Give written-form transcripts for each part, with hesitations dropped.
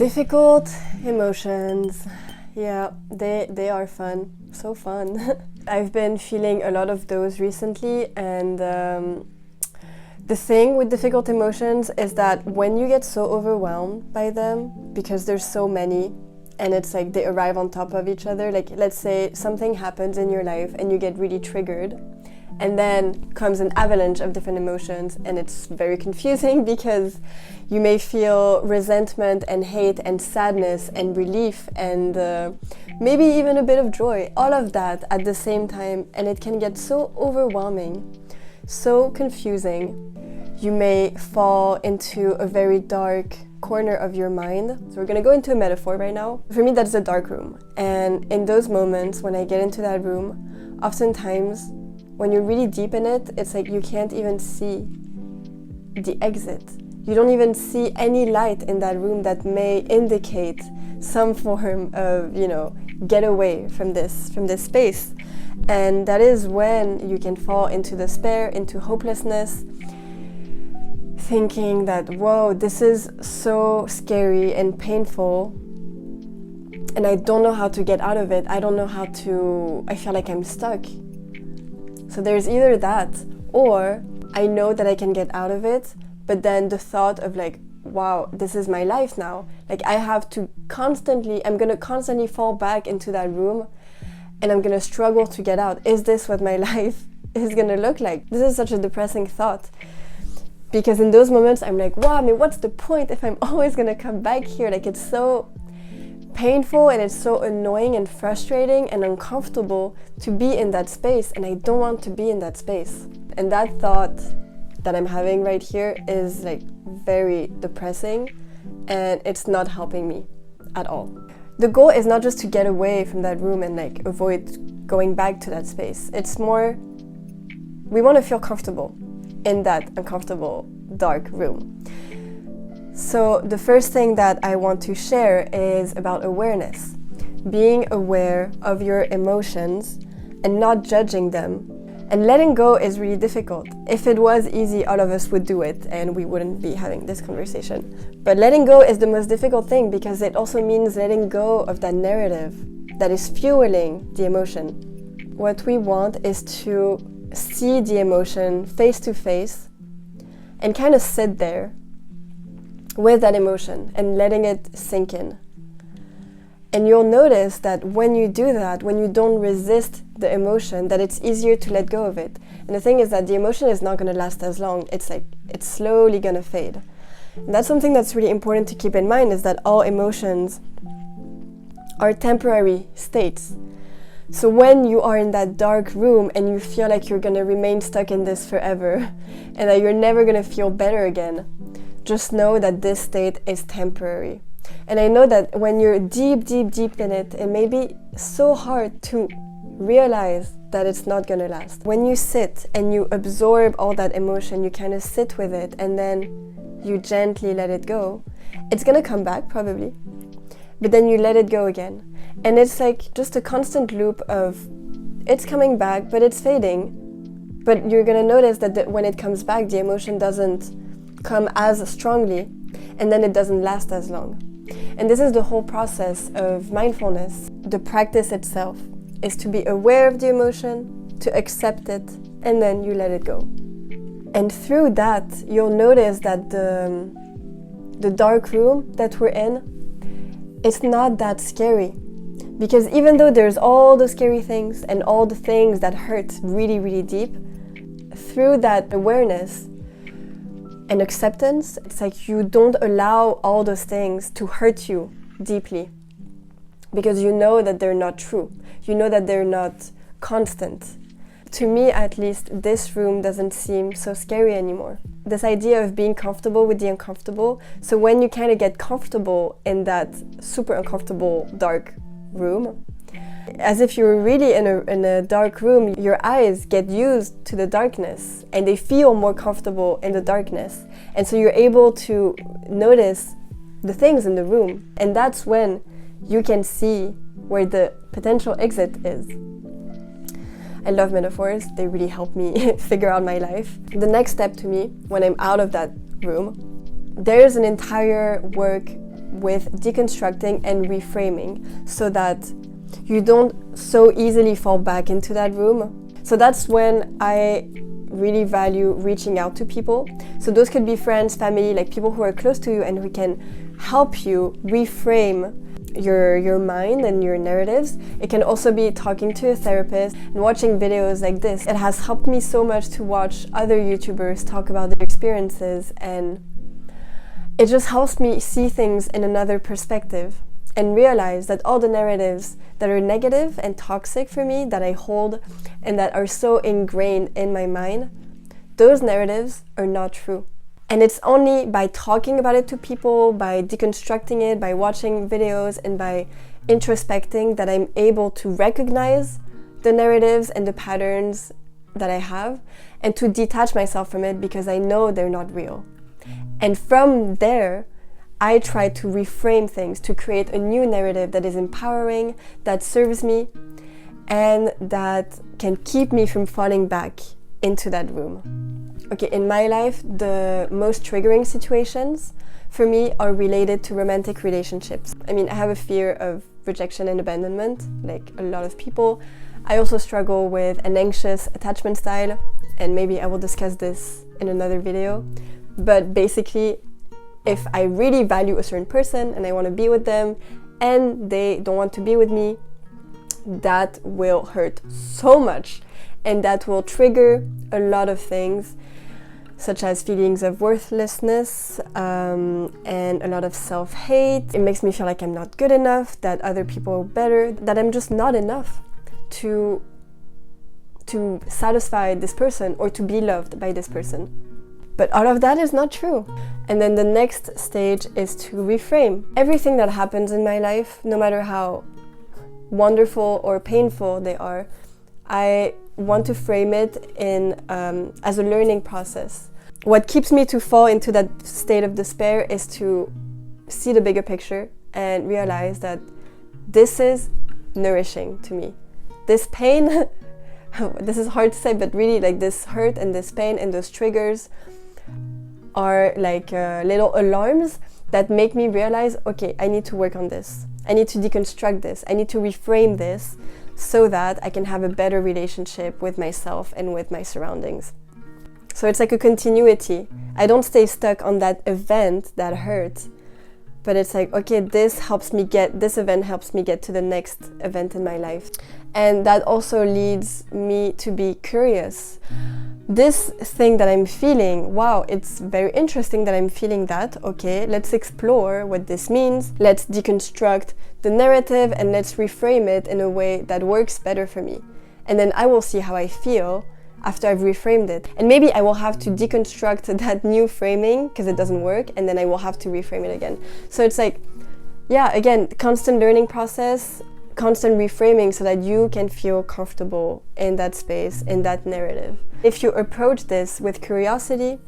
Difficult emotions. Yeah, they are fun. So fun. I've been feeling a lot of those recently, and the thing with difficult emotions is that when you get so overwhelmed by them, because there's so many, and it's like they arrive on top of each other, like let's say something happens in your life and you get really triggered, and then comes an avalanche of different emotions, and it's very confusing because you may feel resentment and hate and sadness and relief and maybe even a bit of joy, all of that at the same time, and it can get so overwhelming, so confusing. You may fall into a very dark corner of your mind. So we're gonna go into a metaphor right now. For me, that's a dark room. And in those moments, when I get into that room, oftentimes, when you're really deep in it, it's like you can't even see the exit. You don't even see any light in that room that may indicate some form of, get away from this space. And that is when you can fall into despair, into hopelessness, thinking that, whoa, this is so scary and painful, and I don't know how to get out of it. I feel like I'm stuck. So there's either that, or I know that I can get out of it, but then the thought of like, wow, this is my life now. Like I'm gonna constantly fall back into that room, and I'm gonna struggle to get out. Is this what my life is gonna look like? This is such a depressing thought. Because in those moments, I'm like, wow, what's the point if I'm always gonna come back here? Like it's so painful and it's so annoying and frustrating and uncomfortable to be in that space, and I don't want to be in that space. And that thought that I'm having right here is like very depressing, and it's not helping me at all. The goal is not just to get away from that room and like avoid going back to that space. It's more, we want to feel comfortable in that uncomfortable dark room. So the first thing that I want to share is about awareness. Being aware of your emotions and not judging them. And letting go is really difficult. If it was easy, all of us would do it and we wouldn't be having this conversation. But letting go is the most difficult thing, because it also means letting go of that narrative that is fueling the emotion. What we want is to see the emotion face to face and kind of sit there with that emotion and letting it sink in. And you'll notice that when you do that, when you don't resist the emotion, that it's easier to let go of it. And the thing is that the emotion is not going to last as long. It's slowly going to fade. And that's something that's really important to keep in mind, is that all emotions are temporary states. So when you are in that dark room and you feel like you're going to remain stuck in this forever and that you're never going to feel better again, just know that this state is temporary. And I know that when you're deep in it, it may be so hard to realize that it's not going to last. When you sit and you absorb all that emotion, you kind of sit with it and then you gently let it go. It's going to come back probably, but then you let it go again. And it's like just a constant loop of it's coming back, but it's fading. But you're gonna notice that when it comes back, the emotion doesn't come as strongly, and then it doesn't last as long. And this is the whole process of mindfulness. The practice itself is to be aware of the emotion, to accept it, and then you let it go. And through that, you'll notice that the dark room that we're in, it's not that scary. Because even though there's all the scary things and all the things that hurt really deep, through that awareness and acceptance, it's like you don't allow all those things to hurt you deeply. Because you know that they're not true. You know that they're not constant. To me, at least, this room doesn't seem so scary anymore. This idea of being comfortable with the uncomfortable. So when you kind of get comfortable in that super uncomfortable dark room, as if you're really in a dark room, your eyes get used to the darkness and they feel more comfortable in the darkness. And so you're able to notice the things in the room. And that's when you can see where the potential exit is. I love metaphors. They really help me figure out my life. The next step to me, when I'm out of that room, there's an entire work with deconstructing and reframing so that you don't so easily fall back into that room. So that's when I really value reaching out to people. So those could be friends, family, like people who are close to you and who can help you reframe your mind and your narratives. It can also be talking to a therapist and watching videos like this. It has helped me so much to watch other YouTubers talk about their experiences, and it just helps me see things in another perspective and realize that all the narratives that are negative and toxic for me, that I hold and that are so ingrained in my mind, those narratives are not true. And it's only by talking about it to people, by deconstructing it, by watching videos, and by introspecting that I'm able to recognize the narratives and the patterns that I have and to detach myself from it because I know they're not real. And from there, I try to reframe things, to create a new narrative that is empowering, that serves me, and that can keep me from falling back into that room. Okay, in my life, the most triggering situations for me are related to romantic relationships. I mean, I have a fear of rejection and abandonment, like a lot of people. I also struggle with an anxious attachment style, and maybe I will discuss this in another video. But basically, if I really value a certain person and I want to be with them and they don't want to be with me, that will hurt so much, and that will trigger a lot of things, such as feelings of worthlessness and a lot of self-hate. It makes me feel like I'm not good enough, that other people are better, that I'm just not enough to satisfy this person or to be loved by this person. But all of that is not true. And then the next stage is to reframe. Everything that happens in my life, no matter how wonderful or painful they are, I want to frame it in as a learning process. What keeps me to fall into that state of despair is to see the bigger picture and realize that this is nourishing to me. This pain, this is hard to say, but really like this hurt and this pain and those triggers are like little alarms that make me realize, okay, I need to work on this. I need to deconstruct this. I need to reframe this so that I can have a better relationship with myself and with my surroundings. So it's like a continuity. I don't stay stuck on that event that hurt, but it's like, okay, this event helps me get to the next event in my life. And that also leads me to be curious. This thing that I'm feeling, wow, it's very interesting that I'm feeling that. Okay, let's explore what this means. Let's deconstruct the narrative and let's reframe it in a way that works better for me. And then I will see how I feel after I've reframed it. And maybe I will have to deconstruct that new framing because it doesn't work, and then I will have to reframe it again. So it's like, yeah, again, constant learning process, constant reframing so that you can feel comfortable in that space, in that narrative. If you approach this with curiosity,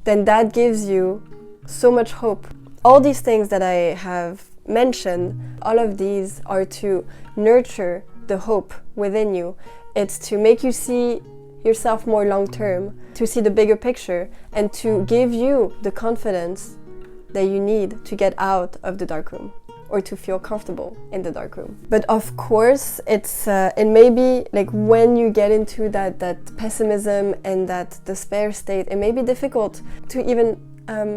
then that gives you so much hope. All these things that I have mentioned, all of these are to nurture the hope within you. It's to make you see yourself more long term, to see the bigger picture, and to give you the confidence that you need to get out of the dark room or to feel comfortable in the dark room. But of course, it may be like when you get into that pessimism and that despair state, it may be difficult to even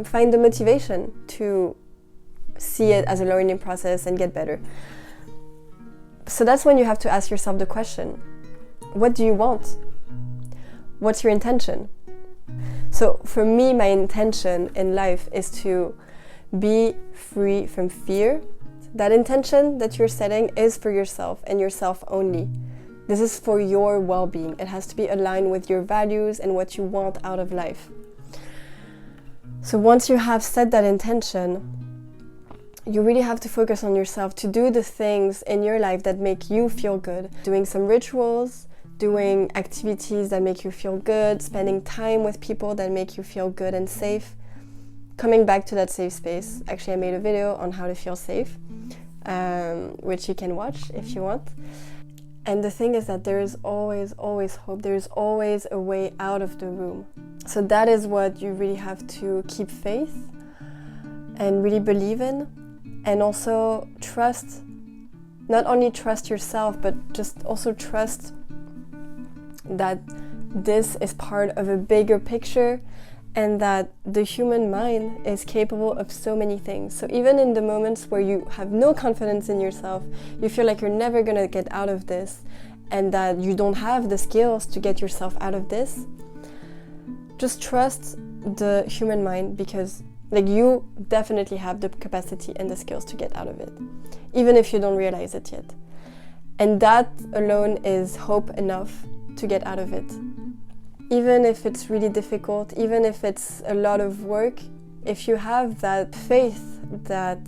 find the motivation to see it as a learning process and get better. So that's when you have to ask yourself the question, what do you want? What's your intention? So for me, my intention in life is to be free from fear. That intention that you're setting is for yourself and yourself only. This is for your well-being. It has to be aligned with your values and what you want out of life. So once you have set that intention, you really have to focus on yourself to do the things in your life that make you feel good. Doing some rituals, doing activities that make you feel good, spending time with people that make you feel good and safe, coming back to that safe space. Actually, I made a video on how to feel safe, which you can watch if you want. And the thing is that there is always hope. There is always a way out of the room. So that is what you really have to keep faith and really believe in. And also trust, not only trust yourself, but just also trust that this is part of a bigger picture, and that the human mind is capable of so many things. So even in the moments where you have no confidence in yourself, you feel like you're never gonna get out of this, and that you don't have the skills to get yourself out of this, just trust the human mind, because like you definitely have the capacity and the skills to get out of it, even if you don't realize it yet. And that alone is hope enough to get out of it. Even if it's really difficult, even if it's a lot of work, if you have that faith that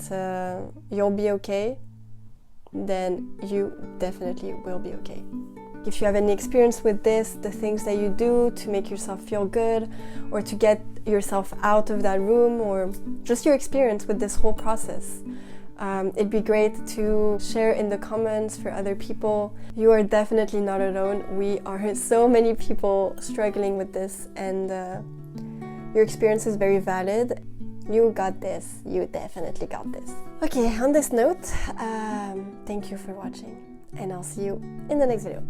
you'll be okay, then you definitely will be okay. If you have any experience with this, the things that you do to make yourself feel good, or to get yourself out of that room, or just your experience with this whole process, it'd be great to share in the comments for other people. You are definitely not alone. We are so many people struggling with this, and your experience is very valid. You got this. You definitely got this. Okay, on this note, thank you for watching, and I'll see you in the next video.